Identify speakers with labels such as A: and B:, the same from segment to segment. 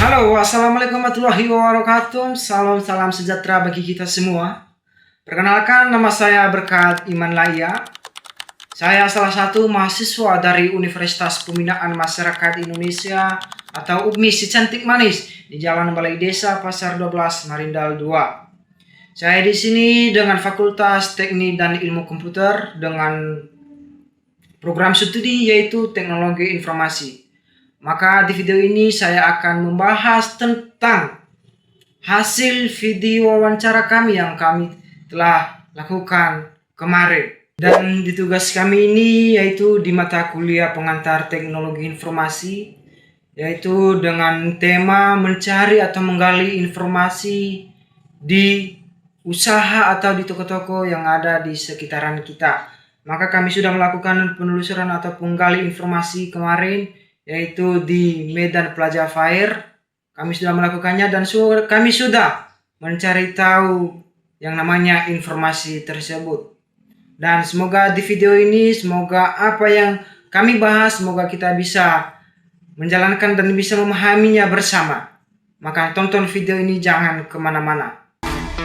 A: Halo, assalamualaikum warahmatullahi wabarakatuh. Salam sejahtera bagi kita semua. Perkenalkan, nama saya Berkat Iman Laya. Saya salah satu mahasiswa dari Universitas Pembinaan Masyarakat Indonesia atau UPMI si Cantik Manis di Jalan Balai Desa Pasar 12 Marindal 2. Saya di sini dengan Fakultas Teknik dan Ilmu Komputer dengan program studi yaitu Teknologi Informasi. Maka di video ini saya akan membahas tentang hasil video wawancara kami yang kami telah lakukan kemarin. Dan di tugas kami ini yaitu di mata kuliah pengantar teknologi informasi, yaitu dengan tema mencari atau menggali informasi di usaha atau di toko-toko yang ada di sekitaran kita. Maka kami sudah melakukan penelusuran atau penggali informasi kemarin, yaitu di Medan Plaza Fair. Kami sudah melakukannya dan kami sudah mencari tahu yang namanya informasi tersebut. Dan semoga di video ini, semoga apa yang kami bahas, semoga kita bisa menjalankan dan bisa memahaminya bersama. Maka tonton video ini, jangan kemana-mana.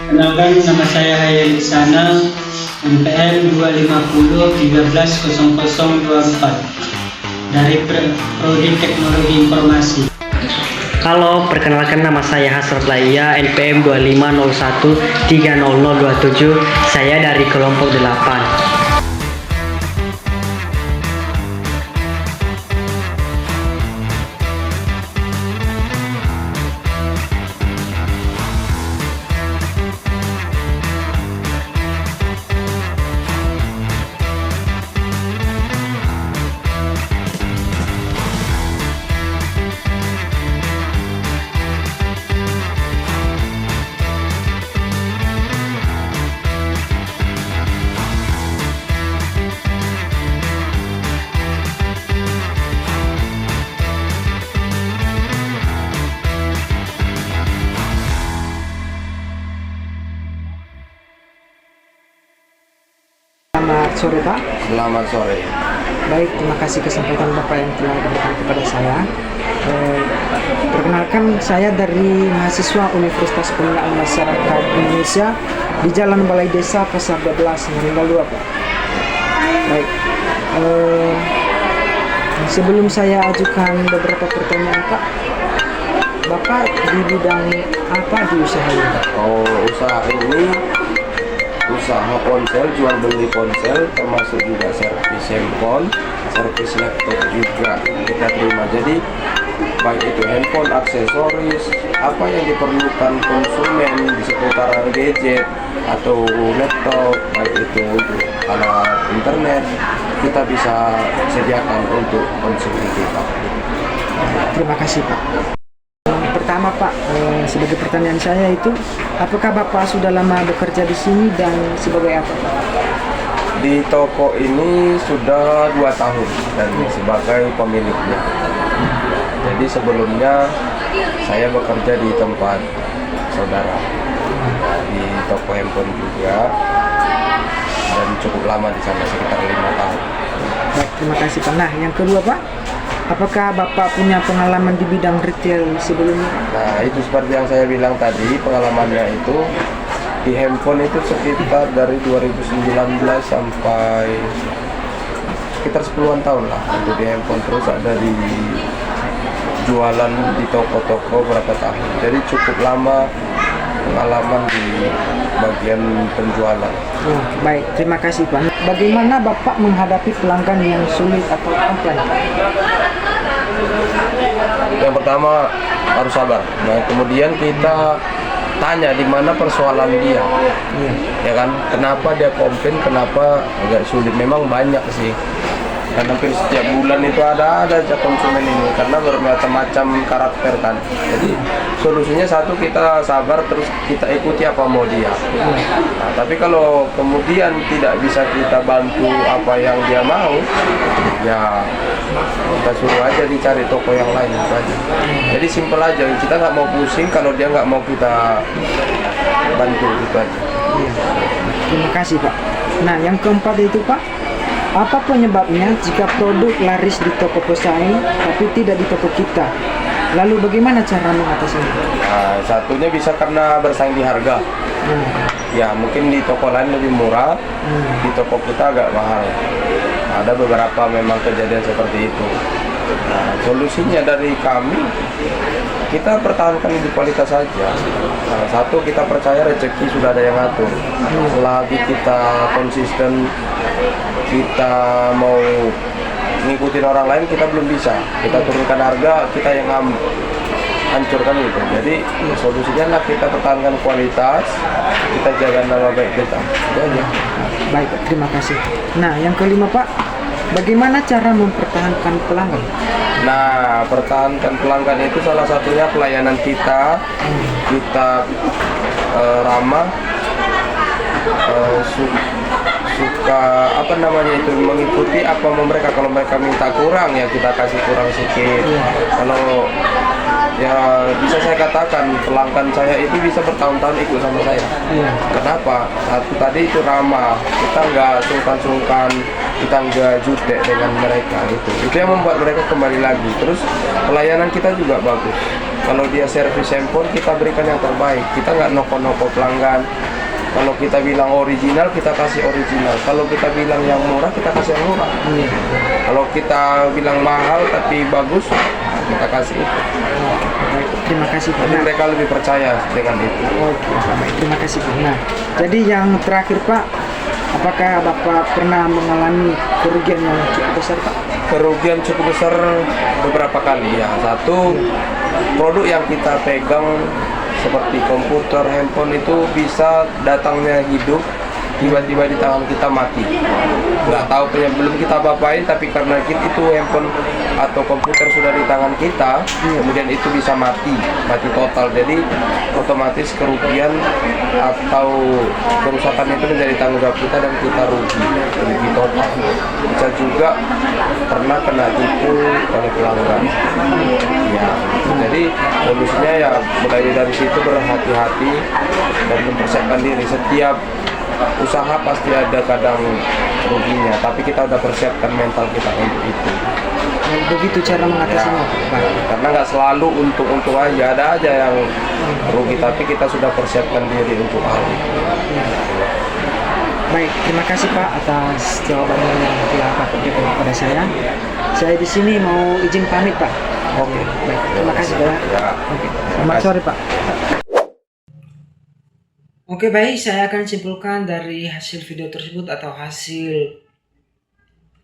B: Kenalkan, nama saya Hayal Sana, NPM 250130024 dari Prodi Teknologi Informasi.
C: Halo, perkenalkan nama saya Hasrat Laya, NPM 2501300027. Saya dari kelompok 8.
A: Selamat sore Pak.
D: Selamat sore.
A: Baik, terima kasih kesempatan Bapak yang telah diberikan kepada saya. Perkenalkan, saya dari mahasiswa Universitas Pembinaan Masyarakat Indonesia di Jalan Balai Desa Pasar 12 Marindal 2 Pak. Baik, sebelum saya ajukan beberapa pertanyaan Pak, Bapak di bidang apa di usaha ini?
D: Usaha ini usaha ponsel, jual beli ponsel, termasuk juga servis handphone, servis laptop juga kita terima. Jadi baik itu handphone, aksesoris, apa yang diperlukan konsumen di seputaran gadget atau laptop, baik itu untuk alat internet, kita bisa sediakan untuk konsumen kita.
A: Terima kasih Pak. Pertama Pak, sebagai pertanyaan saya itu, apakah Bapak sudah lama bekerja di sini dan sebagai apa Pak?
D: Di toko ini sudah 2 tahun dan sebagai pemiliknya. Jadi sebelumnya saya bekerja di tempat saudara di toko handphone juga dan cukup lama di sana, sekitar 5 tahun.
A: Baik, terima kasih Pak. Nah, yang kedua Pak, apakah Bapak punya pengalaman di bidang retail sebelumnya?
D: Nah, itu seperti yang saya bilang tadi, pengalamannya itu di handphone itu sekitar dari 2019 sampai sekitar 10-an tahun lah untuk di handphone. Terus ada di jualan di toko-toko berapa tahun. Jadi cukup lama pengalaman di bagian penjualan.
A: Baik, terima kasih Pak. Bagaimana Bapak menghadapi pelanggan yang sulit atau komplain?
D: Yang pertama harus sabar. Nah, kemudian kita tanya di mana persoalan dia. Ya kan? Kenapa dia komplain? Kenapa agak sulit? Memang banyak sih. Dan hampir setiap bulan itu ada aja konsumen ini karena bermacam-macam karakter kan. Jadi solusinya satu, kita sabar, terus kita ikuti apa mau dia. Nah, tapi kalau kemudian tidak bisa kita bantu apa yang dia mau, ya kita suruh aja dicari toko yang lain itu aja. Jadi simpel aja, kita nggak mau pusing kalau dia nggak mau kita bantu, gitu aja.
A: Terima kasih Pak. Nah, yang keempat itu Pak, apa penyebabnya jika produk laris di toko pesaing tapi tidak di toko kita? Lalu bagaimana cara mengatasinya?
D: Nah, satunya bisa karena bersaing di harga. Ya mungkin di toko lain lebih murah, di toko kita agak mahal. Ada beberapa memang kejadian seperti itu. Nah, solusinya dari kami, kita pertahankan di kualitas saja. Nah, satu, kita percaya rezeki sudah ada yang ngatur. Selagi kita konsisten, kita mau ngikutin orang lain, kita belum bisa. Kita turunkan harga, kita yang hancurkan itu. Jadi solusinya lah kita pertahankan kualitas, kita jaga nama baik kita. Itu aja.
A: Baik, terima kasih. Nah, yang kelima Pak, bagaimana cara mempertahankan pelanggan?
D: Nah, pertahankan pelanggan itu salah satunya pelayanan kita. Kita ramah, suka apa namanya itu, mengikuti apa mereka. Kalau mereka minta kurang ya kita kasih kurang sedikit. Kalau ya bisa saya katakan pelanggan saya itu bisa bertahun-tahun ikut sama saya. Kenapa? Satu tadi itu ramah, kita nggak sungkan-sungkan, kita nggak jutek dengan mereka itu yang membuat mereka kembali lagi. Terus pelayanan kita juga bagus. Kalau dia servis handphone kita berikan yang terbaik, kita nggak noko-noko pelanggan. Kalau kita bilang original, kita kasih original. Kalau kita bilang yang murah, kita kasih yang murah. Kalau kita bilang mahal tapi bagus, kita kasih itu.
A: Baik, terima kasih Pak.
D: Jadi mereka lebih percaya dengan itu.
A: Oke, baik, terima kasih Pak. Nah, jadi yang terakhir Pak, apakah Bapak pernah mengalami kerugian yang cukup besar Pak?
D: Kerugian cukup besar beberapa kali ya. Satu, produk yang kita pegang seperti komputer, handphone itu bisa datangnya hidup, tiba-tiba di tangan kita mati. Nggak tahu belum kita apa-apain, tapi karena itu handphone atau komputer sudah di tangan kita, kemudian itu bisa mati total. Jadi otomatis kerugian atau kerusakan itu menjadi tanggung jawab kita dan kita rugi total. Bisa juga pernah kena tipu oleh pelanggan. Ya, jadi solusinya ya mulai dari situ berhati-hati dan mempersiapkan diri. Setiap usaha pasti ada kadang ruginya, tapi kita udah persiapkan mental kita untuk itu.
A: Begitu cara mengatasinya Pak.
D: Karena nggak selalu untung aja, ada aja yang rugi, tapi kita sudah persiapkan diri untuk hal itu.
A: Baik, terima kasih Pak atas jawabannya yang telah Bapak berikan kepada saya. Saya di sini mau izin pamit Pak.
D: Oke.
A: Baik, terima kasih Pak.
D: Ya.
A: Oke, selamat sore Pak. Oke, baik, saya akan simpulkan dari hasil video tersebut atau hasil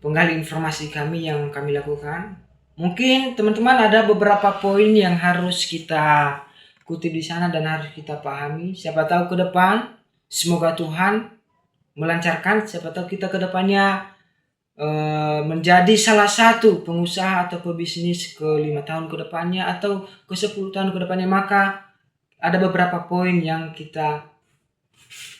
A: penggali informasi kami yang kami lakukan. Mungkin teman-teman ada beberapa poin yang harus kita kutip di sana dan harus kita pahami. Siapa tahu ke depan, semoga Tuhan melancarkan. Siapa tahu kita ke depannya menjadi salah satu pengusaha atau pebisnis ke 5 tahun ke depannya atau ke 10 tahun ke depannya. Maka ada beberapa poin yang kita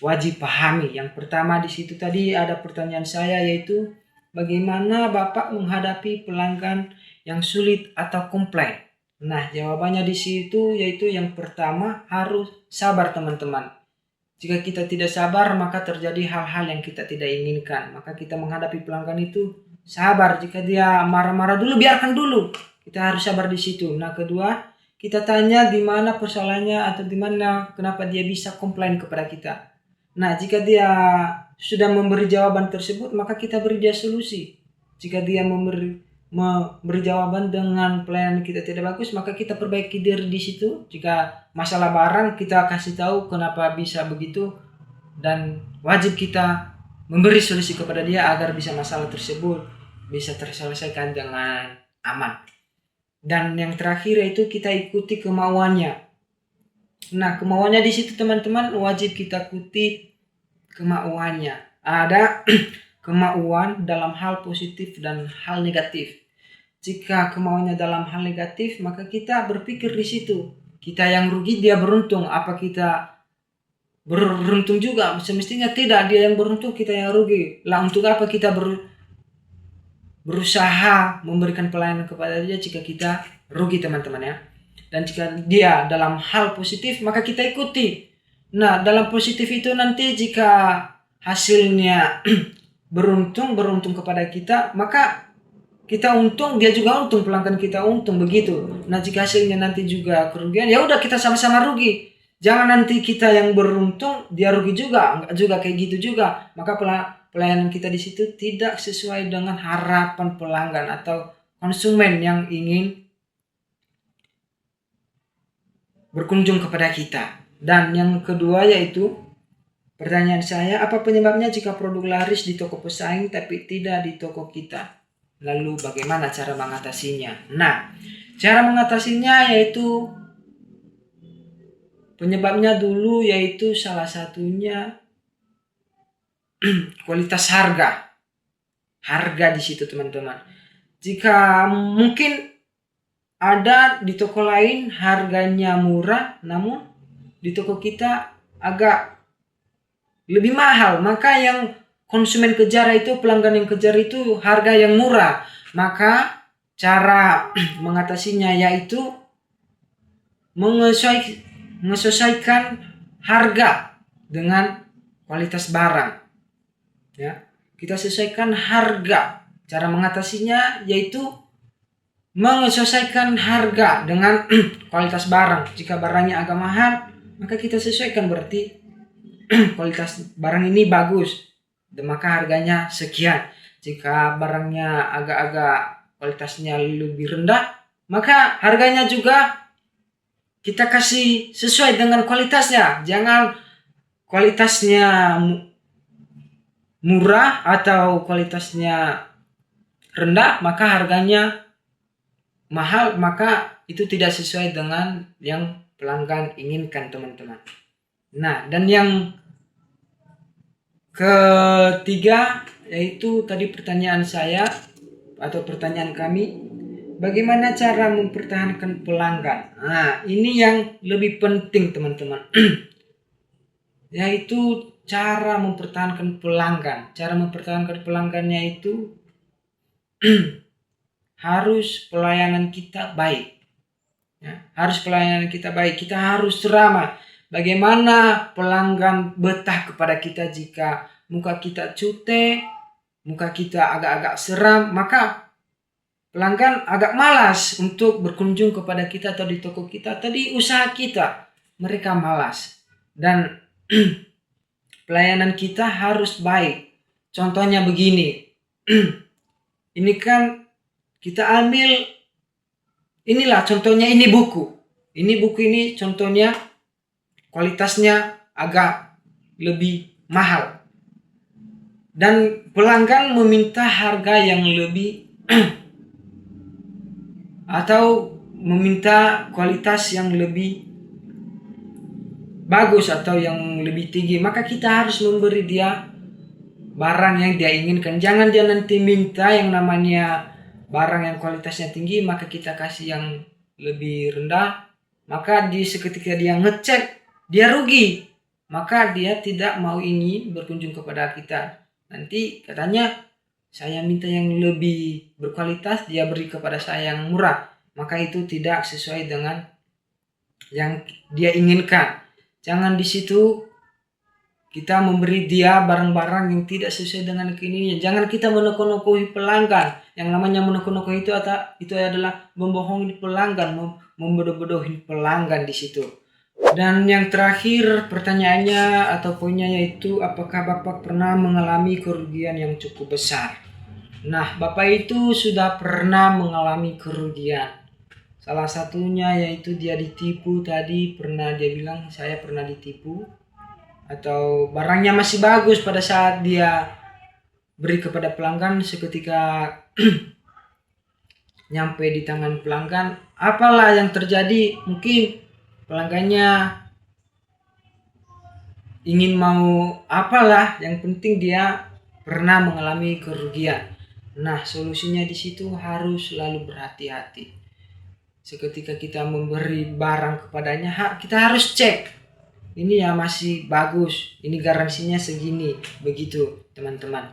A: wajib pahami. Yang pertama di situ tadi ada pertanyaan saya, yaitu bagaimana Bapak menghadapi pelanggan yang sulit atau komplain. Nah, jawabannya di situ yaitu yang pertama harus sabar teman-teman. Jika kita tidak sabar maka terjadi hal-hal yang kita tidak inginkan. Maka kita menghadapi pelanggan itu sabar. Jika dia marah-marah dulu, biarkan dulu. Kita harus sabar di situ. Nah, kedua, kita tanya di mana persoalannya atau di mana kenapa dia bisa komplain kepada kita. Nah, jika dia sudah memberi jawaban tersebut, maka kita beri dia solusi. Jika dia memberi jawaban dengan pelayanan kita tidak bagus, maka kita perbaiki diri di situ. Jika masalah barang, kita kasih tahu kenapa bisa begitu dan wajib kita memberi solusi kepada dia agar bisa masalah tersebut bisa terselesaikan dengan aman. Dan yang terakhir yaitu kita ikuti kemauannya. Nah, kemauannya di situ teman-teman wajib kita kutip kemauannya. Ada kemauan dalam hal positif dan hal negatif. Jika kemauannya dalam hal negatif, maka kita berpikir di situ. Kita yang rugi, dia beruntung. Apa kita beruntung juga? Semestinya tidak, dia yang beruntung, kita yang rugi. Lah untuk apa kita berusaha memberikan pelayanan kepada dia jika kita rugi teman-teman ya. Dan jika dia dalam hal positif, maka kita ikuti. Nah, dalam positif itu nanti jika hasilnya beruntung kepada kita, maka kita untung, dia juga untung, pelanggan kita untung, begitu. Nah, jika hasilnya nanti juga kerugian, ya udah kita sama-sama rugi. Jangan nanti kita yang beruntung, dia rugi juga, enggak juga kayak gitu juga. Maka pelayanan kita di situ tidak sesuai dengan harapan pelanggan atau konsumen yang ingin berkunjung kepada kita. Dan yang kedua yaitu pertanyaan saya, apa penyebabnya jika produk laris di toko pesaing tapi tidak di toko kita? Lalu bagaimana cara mengatasinya? Nah, cara mengatasinya yaitu penyebabnya dulu yaitu salah satunya kualitas harga. Harga di situ teman-teman. Jika mungkin ada di toko lain harganya murah, namun di toko kita agak lebih mahal, maka yang konsumen kejar itu, pelanggan yang kejar itu harga yang murah. Maka cara mengatasinya yaitu menyesuaikan harga dengan kualitas barang. Ya, kita sesuaikan harga. Cara mengatasinya yaitu menyesuaikan harga dengan kualitas barang. Jika barangnya agak mahal, maka kita sesuaikan, berarti kualitas barang ini bagus, dan maka harganya sekian. Jika barangnya agak-agak kualitasnya lebih rendah, maka harganya juga kita kasih sesuai dengan kualitasnya. Jangan kualitasnya murah atau kualitasnya rendah, maka harganya mahal, maka itu tidak sesuai dengan yang pelanggan inginkan, teman-teman. Nah, dan yang ketiga yaitu tadi pertanyaan saya atau pertanyaan kami, bagaimana cara mempertahankan pelanggan? Nah, ini yang lebih penting, teman-teman. Yaitu cara mempertahankan pelanggan. Cara mempertahankan pelanggannya itu harus pelayanan kita baik. Ya, harus pelayanan kita baik. Kita harus ramah. Bagaimana pelanggan betah kepada kita jika muka kita cutek, muka kita agak-agak seram, maka pelanggan agak malas untuk berkunjung kepada kita atau di toko kita atau di usaha kita. Mereka malas. Dan pelayanan kita harus baik. Contohnya begini. Ini kan kita ambil, inilah contohnya, ini buku. Ini buku ini contohnya kualitasnya agak lebih mahal. Dan pelanggan meminta harga yang lebih atau meminta kualitas yang lebih bagus atau yang lebih tinggi, maka kita harus memberi dia barang yang dia inginkan. Jangan dia nanti minta yang namanya barang yang kualitasnya tinggi, maka kita kasih yang lebih rendah, maka di seketika dia ngecek dia rugi, maka dia tidak mau ingin berkunjung kepada kita. Nanti katanya saya minta yang lebih berkualitas, dia beri kepada saya yang murah, maka itu tidak sesuai dengan yang dia inginkan. Jangan di situ kita memberi dia barang-barang yang tidak sesuai dengan keinginannya. Jangan kita menokoi pelanggan. Yang namanya menokoi itu adalah membohongi pelanggan, membodoh-bodohin pelanggan di situ. Dan yang terakhir pertanyaannya atau poinnya yaitu, apakah Bapak pernah mengalami kerugian yang cukup besar? Nah, Bapak itu sudah pernah mengalami kerugian. Salah satunya yaitu dia ditipu tadi, pernah dia bilang saya pernah ditipu. Atau barangnya masih bagus pada saat dia beri kepada pelanggan, seketika nyampe di tangan pelanggan, apalah yang terjadi? Mungkin pelanggannya ingin mau apalah, yang penting dia pernah mengalami kerugian. Nah, solusinya di situ harus selalu berhati-hati. Seketika kita memberi barang kepadanya, kita harus cek. Ini ya masih bagus, ini garansinya segini, begitu teman-teman.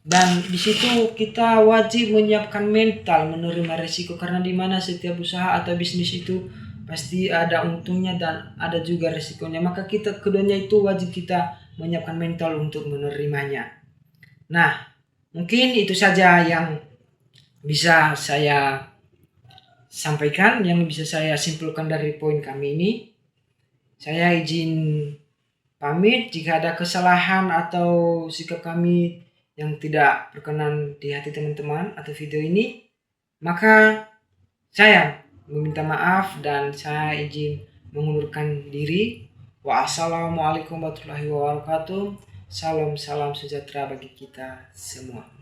A: Dan di situ kita wajib menyiapkan mental menerima resiko, karena di mana setiap usaha atau bisnis itu pasti ada untungnya dan ada juga resikonya. Maka kita keduanya itu wajib kita menyiapkan mental untuk menerimanya. Nah, mungkin itu saja yang bisa saya sampaikan, yang bisa saya simpulkan dari poin kami ini. Saya izin pamit jika ada kesalahan atau sikap kami yang tidak berkenan di hati teman-teman atau video ini, maka saya meminta maaf dan saya izin mengundurkan diri. Wassalamualaikum warahmatullahi wabarakatuh. Salam sejahtera bagi kita semua.